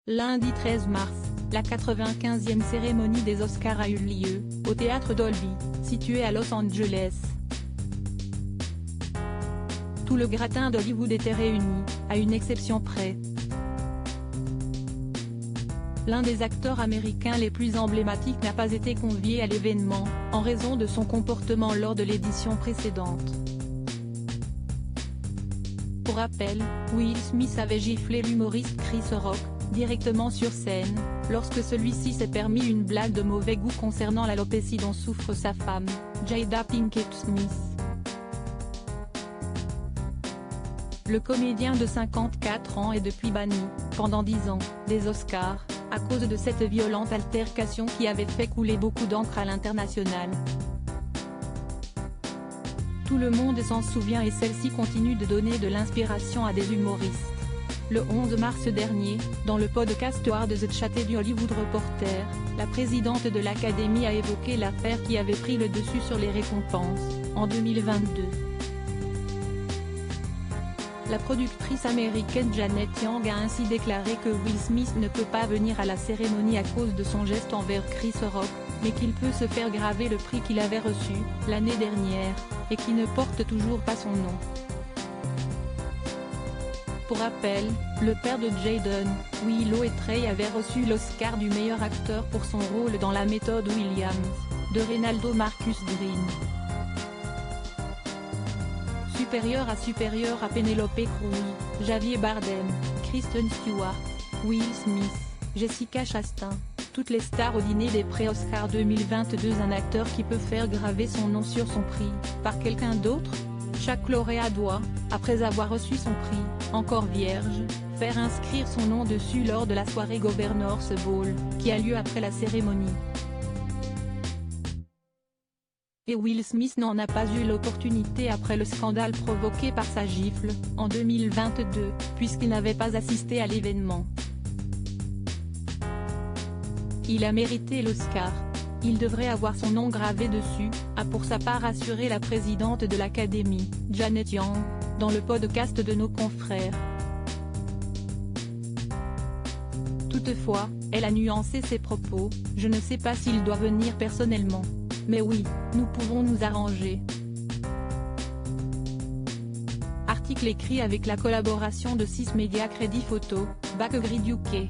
Lundi 13 mars, la 95e cérémonie des Oscars a eu lieu, au théâtre Dolby, situé à Los Angeles. Tout le gratin d'Hollywood était réuni, à une exception près. L'un des acteurs américains les plus emblématiques n'a pas été convié à l'événement, en raison de son comportement lors de l'édition précédente. Pour rappel, Will Smith avait giflé l'humoriste Chris Rock, directement sur scène, lorsque celui-ci s'est permis une blague de mauvais goût concernant l'alopécie dont souffre sa femme, Jada Pinkett Smith. Le comédien de 54 ans est depuis banni, pendant 10 ans, des Oscars, à cause de cette violente altercation qui avait fait couler beaucoup d'encre à l'international. Tout le monde s'en souvient et celle-ci continue de donner de l'inspiration à des humoristes. Le 11 mars dernier, dans le podcast Hard the Chat du Hollywood Reporter, la présidente de l'Académie a évoqué l'affaire qui avait pris le dessus sur les récompenses, en 2022. La productrice américaine Janet Yang a ainsi déclaré que Will Smith ne peut pas venir à la cérémonie à cause de son geste envers Chris Rock, mais qu'il peut se faire graver le prix qu'il avait reçu, l'année dernière, et qui ne porte toujours pas son nom. Pour rappel, le père de Jaden, Willow et Trey avait reçu l'Oscar du meilleur acteur pour son rôle dans La méthode Williams, de Reynaldo Marcus Green. Supérieur à Penelope Cruz, Javier Bardem, Kristen Stewart, Will Smith, Jessica Chastain, toutes les stars au dîner des pré-Oscars 2022. Un acteur qui peut faire graver son nom sur son prix, par quelqu'un d'autre? Chaque lauréat doit, après avoir reçu son prix, encore vierge, faire inscrire son nom dessus lors de la soirée Governor's Ball, qui a lieu après la cérémonie. Et Will Smith n'en a pas eu l'opportunité après le scandale provoqué par sa gifle, en 2022, puisqu'il n'avait pas assisté à l'événement. Il a mérité l'Oscar. Il devrait avoir son nom gravé dessus, a pour sa part assuré la présidente de l'Académie, Janet Yang, dans le podcast de nos confrères. Toutefois, elle a nuancé ses propos: « Je ne sais pas s'il doit venir personnellement. Mais oui, nous pouvons nous arranger. » Article écrit avec la collaboration de 6 médias Crédit Photo, Backgrid UK.